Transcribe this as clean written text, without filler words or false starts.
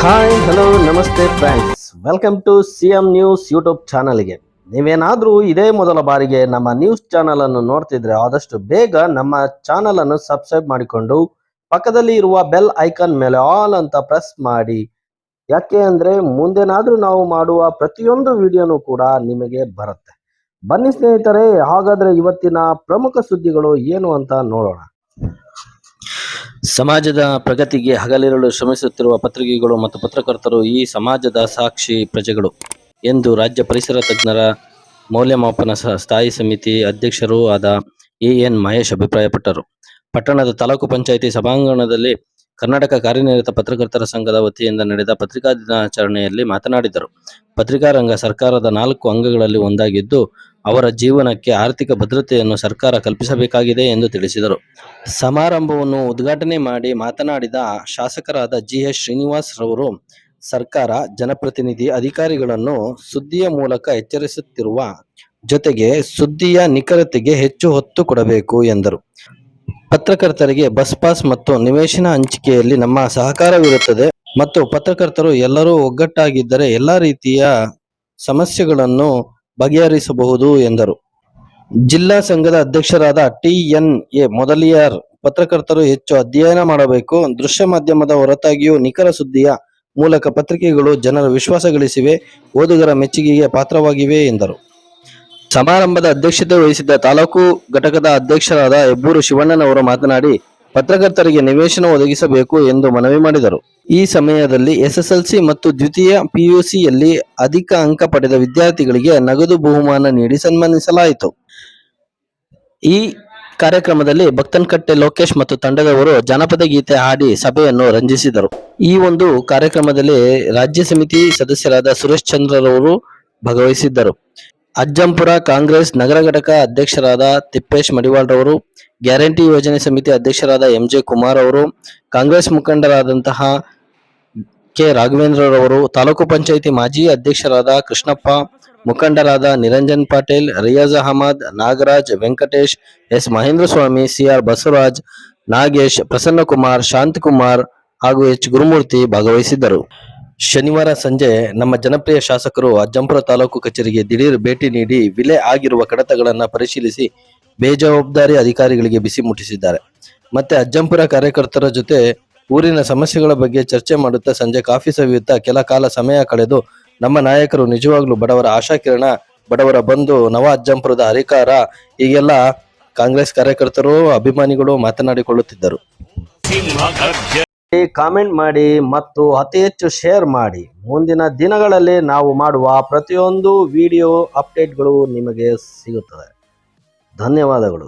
Hi hello ನಮಸ್ತೆ friends, welcome to CM news YouTube ಚಾನಲ್ಗೆ. ನೀವೇನಾದರೂ ಇದೇ ಮೊದಲ ಬಾರಿಗೆ ನಮ್ಮ ನ್ಯೂಸ್ ಚಾನಲ್ ಅನ್ನು ನೋಡ್ತಿದ್ರೆ ಆದಷ್ಟು ಬೇಗ ನಮ್ಮ ಚಾನಲ್ ಅನ್ನು ಸಬ್ಸ್ಕ್ರೈಬ್ ಮಾಡಿಕೊಂಡು ಪಕ್ಕದಲ್ಲಿ ಇರುವ ಬೆಲ್ ಐಕಾನ್ ಮೇಲೆ ಆಲ್ ಅಂತ ಪ್ರೆಸ್ ಮಾಡಿ. ಯಾಕೆ ಅಂದ್ರೆ ಮುಂದೇನಾದ್ರೂ ನಾವು ಮಾಡುವ ಪ್ರತಿಯೊಂದು ವಿಡಿಯೋನು ಕೂಡ ನಿಮಗೆ ಬರುತ್ತೆ. ಬನ್ನಿ ಸ್ನೇಹಿತರೆ, ಹಾಗಾದ್ರೆ ಇವತ್ತಿನ ಪ್ರಮುಖ ಸುದ್ದಿಗಳು ಏನು ಅಂತ ನೋಡೋಣ. ಸಮಾಜದ ಪ್ರಗತಿಗೆ ಹಗಲಿರುಳು ಶ್ರಮಿಸುತ್ತಿರುವ ಪತ್ರಿಕೆಗಳು ಮತ್ತು ಪತ್ರಕರ್ತರು ಈ ಸಮಾಜದ ಸಾಕ್ಷಿ ಪ್ರಜೆಗಳು ಎಂದು ರಾಜ್ಯ ಪರಿಸರ ತಜ್ಞರ ಮೌಲ್ಯಮಾಪನ ಸ್ಥಾಯಿ ಸಮಿತಿ ಅಧ್ಯಕ್ಷರೂ ಆದ AN ಮಹೇಶ್ ಅಭಿಪ್ರಾಯಪಟ್ಟರು. ಪಟ್ಟಣದ ತಾಲೂಕು ಪಂಚಾಯಿತಿ ಸಭಾಂಗಣದಲ್ಲಿ ಕರ್ನಾಟಕ ಕಾರ್ಯನಿರತ ಪತ್ರಕರ್ತರ ಸಂಘದ ವತಿಯಿಂದ ನಡೆದ ಪತ್ರಿಕಾ ದಿನಾಚರಣೆಯಲ್ಲಿ ಮಾತನಾಡಿದರು. ಪತ್ರಿಕಾ ರಂಗ ಸರ್ಕಾರದ 4 ಅಂಗಗಳಲ್ಲಿ ಒಂದಾಗಿದ್ದು ಅವರ ಜೀವನಕ್ಕೆ ಆರ್ಥಿಕ ಭದ್ರತೆಯನ್ನು ಸರ್ಕಾರ ಕಲ್ಪಿಸಬೇಕಾಗಿದೆ ಎಂದು ತಿಳಿಸಿದರು. ಸಮಾರಂಭವನ್ನು ಉದ್ಘಾಟನೆ ಮಾಡಿ ಮಾತನಾಡಿದ ಶಾಸಕರಾದ GH ಶ್ರೀನಿವಾಸ್ ರವರು, ಸರ್ಕಾರ ಜನಪ್ರತಿನಿಧಿ ಅಧಿಕಾರಿಗಳನ್ನು ಸುದ್ದಿಯ ಮೂಲಕ ಎಚ್ಚರಿಸುತ್ತಿರುವ ಜೊತೆಗೆ ಸುದ್ದಿಯ ನಿಖರತೆಗೆ ಹೆಚ್ಚು ಒತ್ತು ಕೊಡಬೇಕು ಎಂದರು. ಪತ್ರಕರ್ತರಿಗೆ ಬಸ್ ಪಾಸ್ ಮತ್ತು ನಿವೇಶನ ಹಂಚಿಕೆಯಲ್ಲಿ ನಮ್ಮ ಸಹಕಾರವಿರುತ್ತದೆ ಮತ್ತು ಪತ್ರಕರ್ತರು ಎಲ್ಲರೂ ಒಗ್ಗಟ್ಟಾಗಿದ್ದರೆ ಎಲ್ಲ ರೀತಿಯ ಸಮಸ್ಯೆಗಳನ್ನು ಬಗೆಹರಿಸಬಹುದು ಎಂದರು. ಜಿಲ್ಲಾ ಸಂಘದ ಅಧ್ಯಕ್ಷರಾದ TNA ಮೊದಲಿಯಾರ್, ಪತ್ರಕರ್ತರು ಹೆಚ್ಚು ಅಧ್ಯಯನ ಮಾಡಬೇಕು. ದೃಶ್ಯ ಮಾಧ್ಯಮದ ಹೊರತಾಗಿಯೂ ನಿಖರ ಸುದ್ದಿಯ ಮೂಲಕ ಪತ್ರಿಕೆಗಳು ಜನರ ವಿಶ್ವಾಸ ಗಳಿಸಿವೆ, ಓದುಗರ ಮೆಚ್ಚುಗೆಗೆ ಪಾತ್ರವಾಗಿವೆ ಎಂದರು. ಸಮಾರಂಭದ ಅಧ್ಯಕ್ಷತೆ ವಹಿಸಿದ್ದ ತಾಲೂಕು ಘಟಕದ ಅಧ್ಯಕ್ಷರಾದ ಹೆಬ್ಬೂರು ಶಿವಣ್ಣನವರು ಮಾತನಾಡಿ, ಪತ್ರಕರ್ತರಿಗೆ ನಿವೇಶನ ಒದಗಿಸಬೇಕು ಎಂದು ಮನವಿ ಮಾಡಿದರು. ಈ ಸಮಯದಲ್ಲಿ SSLC ಮತ್ತು ದ್ವಿತೀಯ PUCಯಲ್ಲಿ ಅಧಿಕ ಅಂಕ ಪಡೆದ ವಿದ್ಯಾರ್ಥಿಗಳಿಗೆ ನಗದು ಬಹುಮಾನ ನೀಡಿ ಸನ್ಮಾನಿಸಲಾಯಿತು. ಈ ಕಾರ್ಯಕ್ರಮದಲ್ಲಿ ಭಕ್ತನಕಟ್ಟೆ ಲೋಕೇಶ್ ಮತ್ತು ತಂಡದವರು ಜಾನಪದ ಗೀತೆ ಹಾಡಿ ಸಭೆಯನ್ನು ರಂಜಿಸಿದರು. ಈ ಒಂದು ಕಾರ್ಯಕ್ರಮದಲ್ಲಿ ರಾಜ್ಯ ಸಮಿತಿ ಸದಸ್ಯರಾದ ಸುರೇಶ್ ಚಂದ್ರರವರು ಭಾಗವಹಿಸಿದ್ದರು. ಅಜ್ಜಂಪುರ ಕಾಂಗ್ರೆಸ್ ನಗರ ಘಟಕ ಅಧ್ಯಕ್ಷರಾದ ತಿಪ್ಪೇಶ್ ಮಡಿವಾಳ್ ರವರು, ಗ್ಯಾರಂಟಿ ಯೋಜನೆ ಸಮಿತಿ ಅಧ್ಯಕ್ಷರಾದ MJ ಕುಮಾರ್ ಅವರು, ಕಾಂಗ್ರೆಸ್ ಮುಖಂಡರಾದಂತಹ K ರಾಘವೇಂದ್ರರವರು, ತಾಲೂಕು ಪಂಚಾಯಿತಿ ಮಾಜಿ ಅಧ್ಯಕ್ಷರಾದ ಕೃಷ್ಣಪ್ಪ, ಮುಖಂಡರಾದ ನಿರಂಜನ್ ಪಾಟೀಲ್, ರಿಯಾಜ್ ಅಹಮದ್, ನಾಗರಾಜ್, ವೆಂಕಟೇಶ್, S ಮಹೇಂದ್ರ ಸ್ವಾಮಿ, CR ಬಸವರಾಜ್, ನಾಗೇಶ್, ಪ್ರಸನ್ನಕುಮಾರ್, ಶಾಂತಕುಮಾರ್ ಹಾಗೂ H ಗುರುಮೂರ್ತಿ ಭಾಗವಹಿಸಿದ್ದರು. ಶನಿವಾರ ಸಂಜೆ ನಮ್ಮ ಜನಪ್ರಿಯ ಶಾಸಕರು ಅಜ್ಜಂಪುರ ತಾಲೂಕು ಕಚೇರಿಗೆ ದಿಢೀರ್ ಭೇಟಿ ನೀಡಿ ವಿಲೆ ಆಗಿರುವ ಕಡತಗಳನ್ನು ಪರಿಶೀಲಿಸಿ ಬೇಜವಾಬ್ದಾರಿ ಅಧಿಕಾರಿಗಳಿಗೆ ಬಿಸಿ ಮುಟ್ಟಿಸಿದ್ದಾರೆ. ಮತ್ತೆ ಅಜ್ಜಂಪುರ ಕಾರ್ಯಕರ್ತರ ಜೊತೆ ಊರಿನ ಸಮಸ್ಯೆಗಳ ಬಗ್ಗೆ ಚರ್ಚೆ ಮಾಡುತ್ತಾ ಸಂಜೆ ಕಾಫಿ ಸವಿಯುತ್ತಾ ಕೆಲ ಕಾಲ ಸಮಯ ಕಳೆದು ನಮ್ಮ ನಾಯಕರು ನಿಜವಾಗ್ಲೂ ಬಡವರ ಆಶಾಕಿರಣ, ಬಡವರ ಬಂಧು, ನವ ಅಜ್ಜಂಪುರದ ಹರಿಕಾರ ಹೀಗೆಲ್ಲ ಕಾಂಗ್ರೆಸ್ ಕಾರ್ಯಕರ್ತರು ಅಭಿಮಾನಿಗಳು ಮಾತನಾಡಿಕೊಳ್ಳುತ್ತಿದ್ದರು. ಕಾಮೆಂಟ್ ಮಾಡಿ ಮತ್ತು ಅತಿ ಹೆಚ್ಚು ಶೇರ್ ಮಾಡಿ. ಮುಂದಿನ ದಿನಗಳಲ್ಲಿ ನಾವು ಮಾಡುವ ಪ್ರತಿಯೊಂದು ವಿಡಿಯೋ ಅಪ್ಡೇಟ್ಗಳು ನಿಮಗೆ ಸಿಗುತ್ತದೆ. ಧನ್ಯವಾದಗಳು.